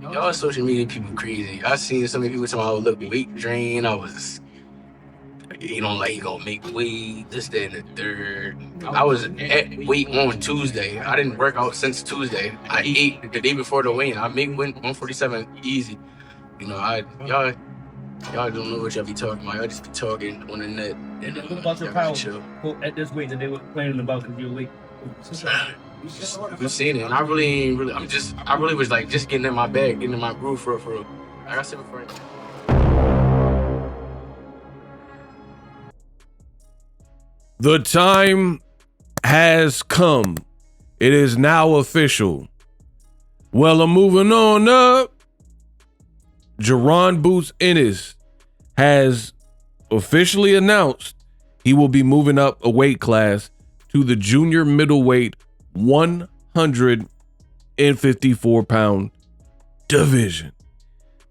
Y'all social media people crazy. I seen so many people talking about look weight drain. I was, you know, like he gonna make weight, this, that, and the third. I was at weight on Tuesday. I didn't work out since Tuesday. I ate the day before the weigh-in. I made 147 easy. You know, y'all don't know what y'all be talking about. Y'all just be talking on the net. And what about your power at this weight that they were complaining about because you're weak? We've seen it, and I really was like just getting in my bag, getting in my groove for real. Like I said before. The time has come. It is now official. Well, I'm moving on up. Jaron Ennis has officially announced he will be moving up a weight class to the junior middleweight 154-pound division.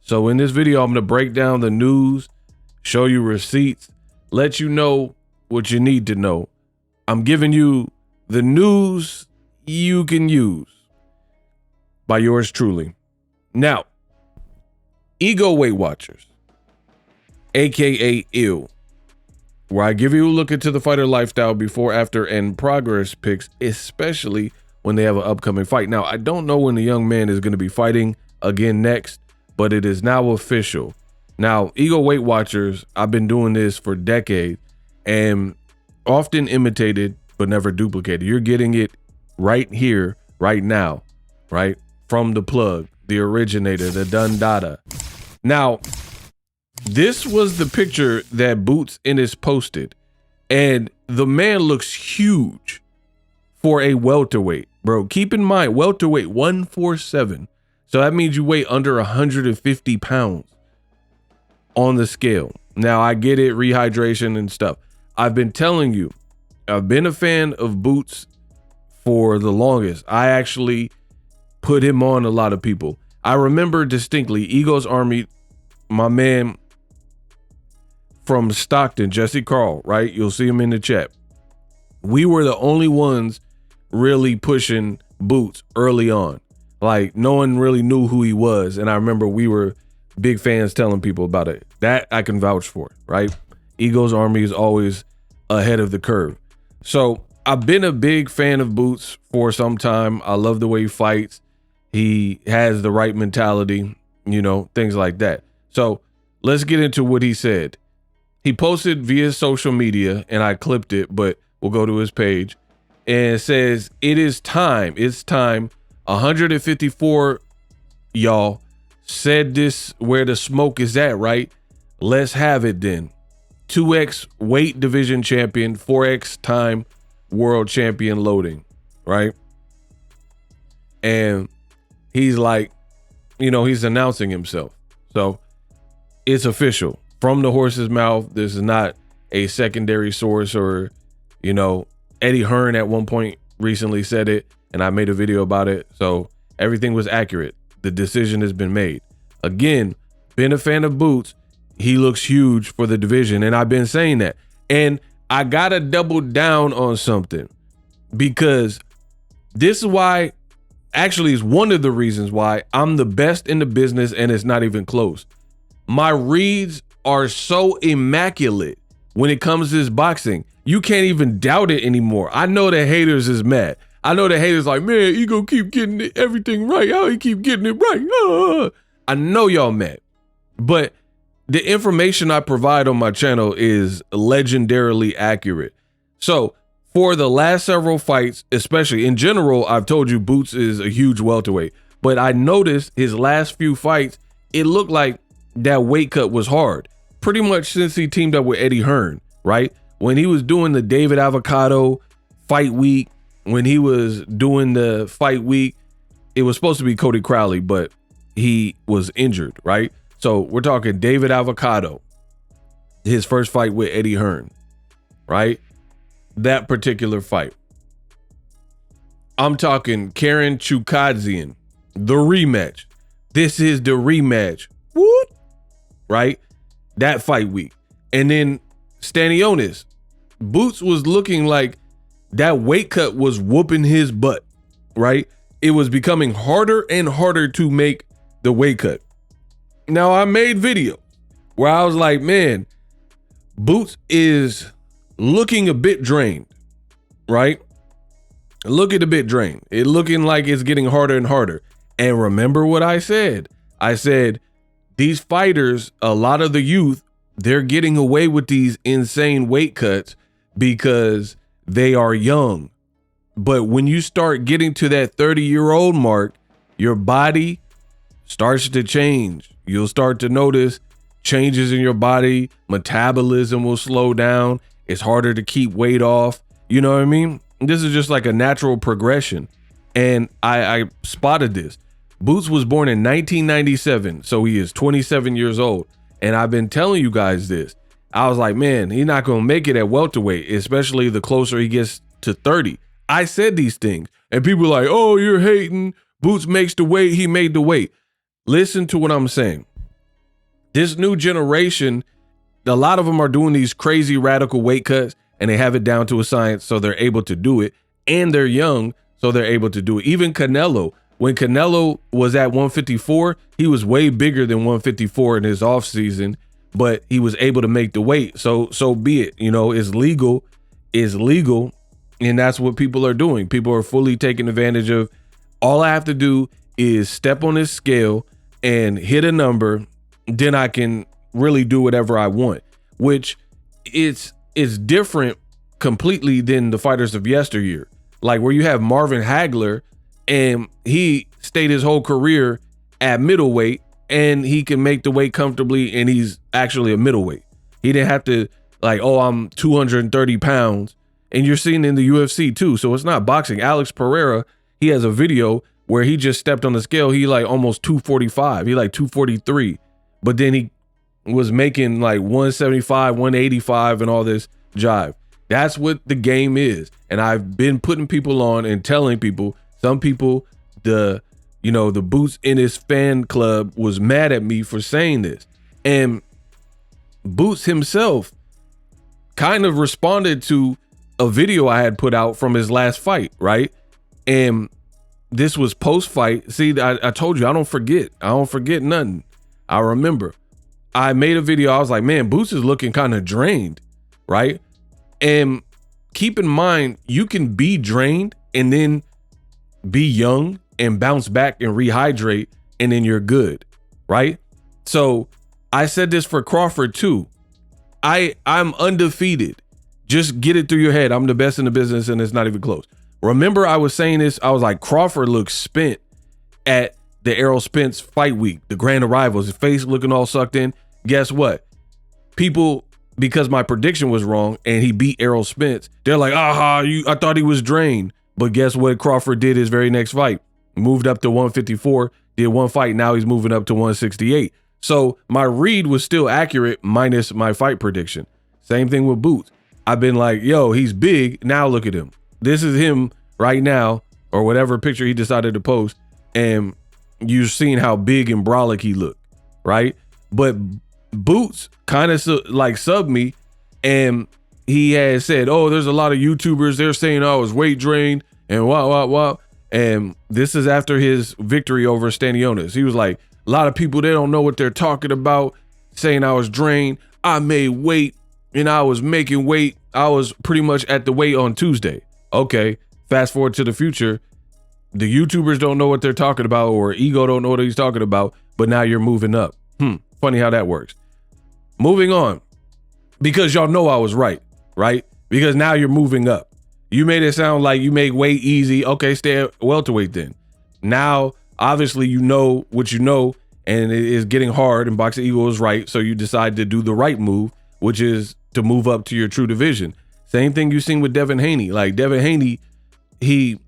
So in this video, I'm going to break down the news, show you receipts, let you know what you need to know. I'm giving you the news you can use by yours truly. Now, Ego Weight Watchers, aka Ill, where I give you a look into the fighter lifestyle before, after, and progress pics, especially when they have an upcoming fight. Now, I don't know when the young man is going to be fighting again next, but it is now official. Now, Ego Weight Watchers, I've been doing this for decades and often imitated but never duplicated. You're getting it right here, right now, right? From the plug, the originator, the Dundada. Now, this was the picture that Boots Ennis posted, and the man looks huge for a welterweight, bro. Keep in mind, welterweight 147. So that means you weigh under 150 pounds on the scale. Now, I get it, rehydration and stuff. I've been telling you, I've been a fan of Boots for the longest. I actually put him on a lot of people. I remember distinctly Ego's Army, my man from Stockton, Jesse Carl, right? You'll see him in the chat. We were the only ones really pushing Boots early on. Like, no one really knew who he was. And I remember we were big fans telling people about it. That I can vouch for, right? Ego's Army is always ahead of the curve. So I've been a big fan of Boots for some time. I love the way he fights. He has the right mentality, you know, things like that. So let's get into what he said. He posted via social media, and I clipped it, but we'll go to his page. And it says, it is time. It's time. 154, y'all. Said this where the smoke is at, right? Let's have it then. 2X weight division champion, 4X time world champion loading, right? And he's like, you know, he's announcing himself. So it's official from the horse's mouth. This is not a secondary source, or, you know, Eddie Hearn at one point recently said it, and I made a video about it. So everything was accurate. The decision has been made. Again, been a fan of Boots. He looks huge for the division, and I've been saying that. And I gotta double down on something, because this is why, actually is one of the reasons why I'm the best in the business, and it's not even close. My reads are so immaculate when it comes to this boxing. You can't even doubt it anymore. I know the haters is mad. I know the haters like, man, Ego keep getting everything right. How he keep getting it right? I know y'all mad, but the information I provide on my channel is legendarily accurate. So for the last several fights, especially in general, I've told you Boots is a huge welterweight, but I noticed his last few fights, it looked like that weight cut was hard. Pretty much since he teamed up with Eddie Hearn, right? When he was doing the David Avocado fight week, when he was doing the fight week, it was supposed to be Cody Crowley, but he was injured, right? So we're talking David Avocado, his first fight with Eddie Hearn, right? That particular fight. I'm talking Karen Chukadzian, the rematch. This is the rematch. What? Right? That fight week. And then Stanionis. Boots was looking like that weight cut was whooping his butt, right? It was becoming harder and harder to make the weight cut. Now I made video where I was like, man, Boots is looking a bit drained, right? Looking a bit drained. It looking like it's getting harder and harder. And remember what I said? I said, these fighters, a lot of the youth, they're getting away with these insane weight cuts because they are young. But when you start getting to that 30-year-old mark, your body starts to change. You'll start to notice changes in your body. Metabolism will slow down. It's harder to keep weight off. You know what I mean? This is just like a natural progression. And I spotted this. Boots was born in 1997, so he is 27 years old. And I've been telling you guys this. I was like, man, he's not going to make it at welterweight, especially the closer he gets to 30. I said these things, and people are like, oh, you're hating. Boots makes the weight. He made the weight. Listen to what I'm saying. This new generation, a lot of them are doing these crazy radical weight cuts, and they have it down to a science, so they're able to do it. And they're young, so they're able to do it. Even Canelo, when Canelo was at 154, he was way bigger than 154 in his offseason, but he was able to make the weight. So be it. You know, it's legal. It's legal. And that's what people are doing. People are fully taking advantage of. All I have to do is step on this scale and hit a number. Then I can really do whatever I want, which it's different completely than the fighters of yesteryear. Like where you have Marvin Hagler, and he stayed his whole career at middleweight, and he can make the weight comfortably, and he's actually a middleweight. He didn't have to like, oh, I'm 230 pounds. And you're seeing in the UFC too. So it's not boxing. Alex Pereira, he has a video where he just stepped on the scale. He like almost 245. He like 243. But then he was making like 175, 185 and all this jive. That's what the game is. And I've been putting people on and telling people, some people, the Boots Ennis fan club was mad at me for saying this. And Boots himself kind of responded to a video I had put out from his last fight, right? And this was post-fight. See, I told you, I don't forget. I don't forget nothing. I remember. I made a video. I was like, man, Boots is looking kind of drained, right? And keep in mind, you can be drained and then be young and bounce back and rehydrate, and then you're good, right? So I said this for Crawford too. I'm undefeated. Just get it through your head. I'm the best in the business, and it's not even close. Remember, I was saying this. I was like, Crawford looks spent at the Errol Spence fight week, the grand arrivals, his face looking all sucked in. Guess what? People, because my prediction was wrong and he beat Errol Spence, they're like, I thought he was drained. But guess what Crawford did his very next fight? Moved up to 154, did one fight. Now he's moving up to 168. So my read was still accurate minus my fight prediction. Same thing with Boots. I've been like, yo, he's big. Now look at him. This is him right now, or whatever picture he decided to post. And you're seeing how big and brolic he looked, right? But Boots kind of like subbed me, and he had said, oh, there's a lot of YouTubers, they're saying I was weight drained and what. And this is after his victory over Stanionis. He was like, a lot of people, they don't know what they're talking about, saying I was drained. I made weight and I was making weight. I was pretty much at the weight on Tuesday. Okay, fast forward to the future. The YouTubers don't know what they're talking about, or Ego don't know what he's talking about, but now you're moving up. Funny how that works. Moving on, because y'all know I was right? Because now you're moving up. You made it sound like you make weight easy. Okay, stay at welterweight then. Now, obviously, you know what you know, and it is getting hard, and Boxing Eagle is right, so you decide to do the right move, which is to move up to your true division. Same thing you've seen with Devin Haney. Like Devin Haney, he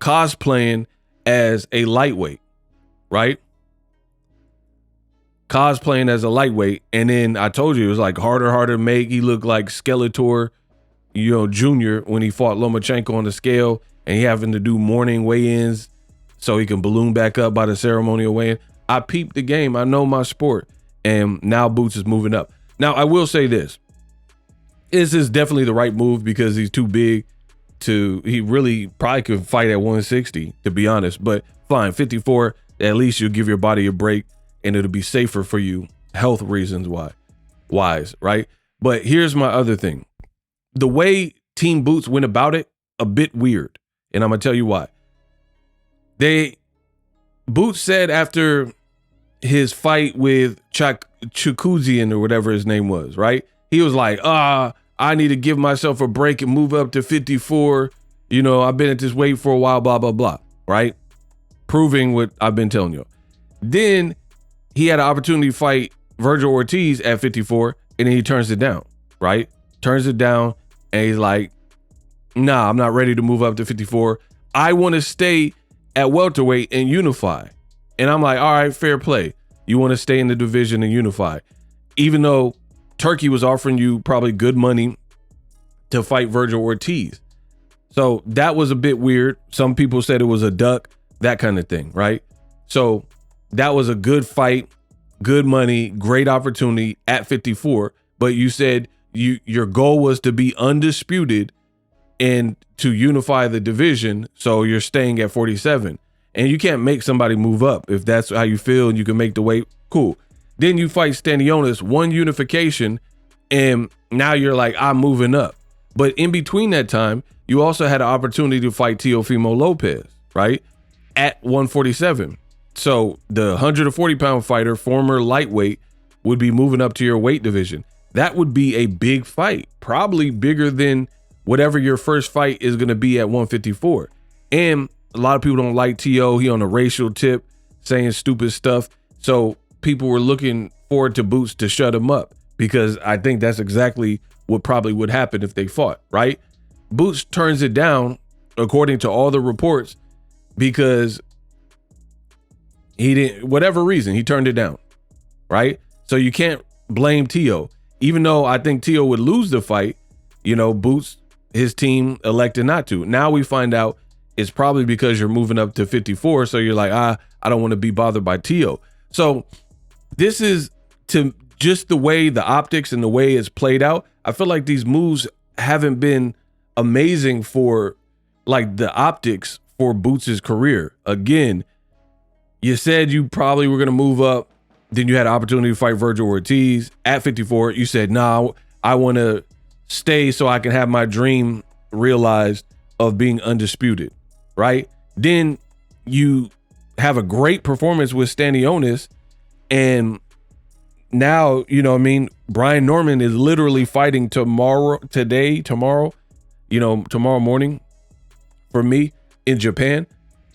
cosplaying as a lightweight, right? Cosplaying as a lightweight, and then I told you it was like harder to make. He looked like Skeletor, Junior when he fought Lomachenko on the scale, and he having to do morning weigh-ins so he can balloon back up by the ceremonial weigh-in. I peeped the game. I know my sport, and now Boots is moving up. Now I will say this is definitely the right move because he's too big he really probably could fight at 160, to be honest, but fine, 54. At least you'll give your body a break and it'll be safer for you, health reasons wise, right? But here's my other thing. The way Team Boots went about it, a bit weird. And I'm going to tell you why. Boots said after his fight with Chukuzian or whatever his name was, right? He was like, I need to give myself a break and move up to 54. You know, I've been at this weight for a while, blah, blah, blah, right? Proving what I've been telling you. Then he had an opportunity to fight Virgil Ortiz at 54, and then he turns it down, right? Turns it down, and he's like, nah, I'm not ready to move up to 54. I want to stay at welterweight and unify. And I'm like, all right, fair play. You want to stay in the division and unify. Even though Turkey was offering you probably good money to fight Virgil Ortiz. So that was a bit weird. Some people said it was a duck, that kind of thing, right? So that was a good fight, good money, great opportunity at 54. But you said your goal was to be undisputed and to unify the division. So you're staying at 47. And you can't make somebody move up. If that's how you feel and you can make the weight, cool. Then you fight Stanionis, one unification, and now you're like, I'm moving up. But in between that time, you also had an opportunity to fight Teofimo Lopez, right? At 147. So the 140-pound fighter, former lightweight, would be moving up to your weight division. That would be a big fight, probably bigger than whatever your first fight is going to be at 154. And a lot of people don't like T.O. He on a racial tip, saying stupid stuff. So people were looking forward to Boots to shut him up, because I think that's exactly what probably would happen if they fought, right? Boots turns it down, according to all the reports, because he didn't, whatever reason, he turned it down, right? So you can't blame T.O. Even though I think T.O. would lose the fight, you know, Boots, his team elected not to. Now we find out it's probably because you're moving up to 54. So you're like, I don't want to be bothered by T.O. So this is to just the way the optics and the way it's played out. I feel like these moves haven't been amazing for like the optics for Boots' career. Again, you said you probably were going to move up. Then you had an opportunity to fight Virgil Ortiz at 54. You said, nah, I want to stay so I can have my dream realized of being undisputed, right? Then you have a great performance with Stanionis, and now, you know what I mean, Brian Norman is literally fighting tomorrow morning for me in Japan.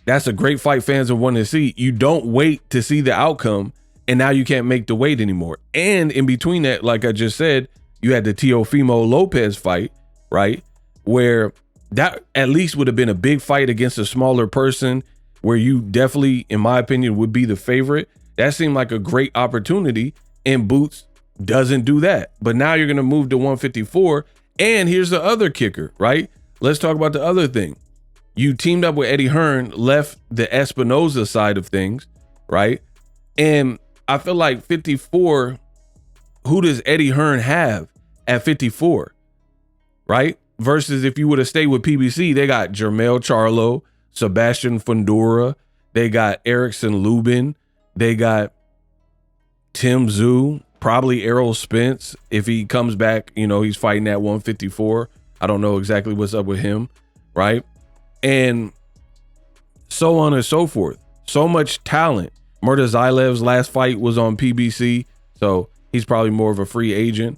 That's a great fight fans have wanted to see. You don't wait to see the outcome, and now you can't make the weight anymore. And in between that, like I just said, you had the Teofimo Lopez fight, right? Where that at least would have been a big fight against a smaller person, where you definitely, in my opinion, would be the favorite. That seemed like a great opportunity, and Boots doesn't do that. But now you're going to move to 154. And here's the other kicker, right? Let's talk about the other thing. You teamed up with Eddie Hearn, left the Espinoza side of things, right? And I feel like 54, who does Eddie Hearn have at 54, right? Versus if you would have stayed with PBC, they got Jermell Charlo, Sebastian Fundora, they got Erickson Lubin, they got Tim Tszyu, probably Errol Spence. If he comes back, you know, he's fighting at 154. I don't know exactly what's up with him, right? And so on and so forth. So much talent. Murtazalev's last fight was on PBC, so he's probably more of a free agent.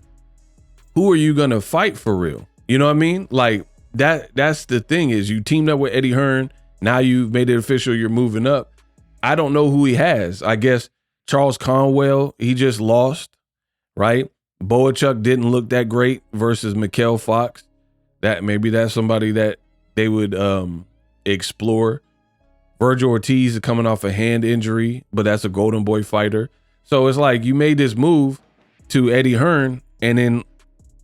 Who are you going to fight for real? You know what I mean? Like that's the thing, is you teamed up with Eddie Hearn. Now you've made it official. You're moving up. I don't know who he has. I guess Charles Conwell, he just lost, right? Boachuk didn't look that great versus Mikkel Fox. That maybe that's somebody that they would explore. Virgil Ortiz is coming off a hand injury, but that's a Golden Boy fighter. So it's like you made this move to Eddie Hearn, and then,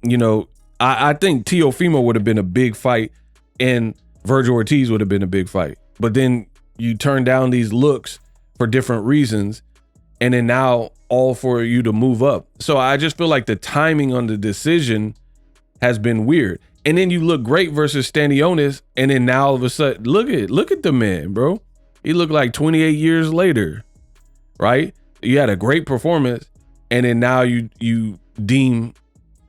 you know, I think Teofimo would have been a big fight and Virgil Ortiz would have been a big fight. But then you turn down these looks for different reasons, and then now all for you to move up. So I just feel like the timing on the decision has been weird. And then you look great versus Stanionis, and then now all of a sudden, look at the man, bro. He looked like 28 years later, right? You had a great performance, and then now you deem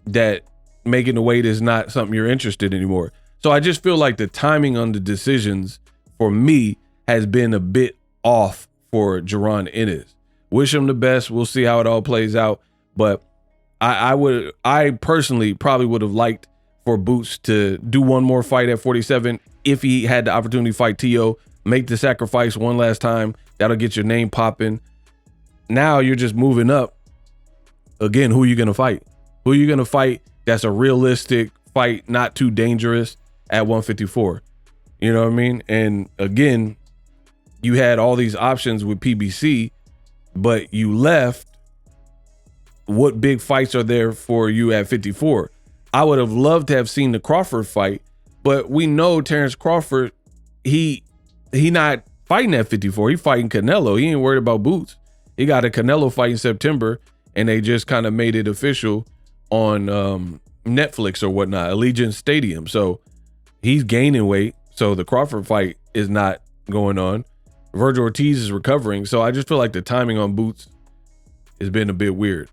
that making the weight is not something you're interested in anymore. So I just feel like the timing on the decisions for me has been a bit off for Jaron Ennis. Wish him the best. We'll see how it all plays out. But I personally probably would have liked for Boots to do one more fight at 47 if he had the opportunity to fight T.O., make the sacrifice one last time. That'll get your name popping. Now you're just moving up. Again, who are you going to fight? Who are you going to fight that's a realistic fight, not too dangerous at 154? You know what I mean? And again, you had all these options with PBC, but you left. What big fights are there for you at 54? I would have loved to have seen the Crawford fight, but we know Terrence Crawford, he not fighting at 54. He fighting Canelo. He ain't worried about Boots. He got a Canelo fight in September, and they just kind of made it official on Netflix or whatnot, Allegiant Stadium. So he's gaining weight. So the Crawford fight is not going on. Virgil Ortiz is recovering. So I just feel like the timing on Boots has been a bit weird.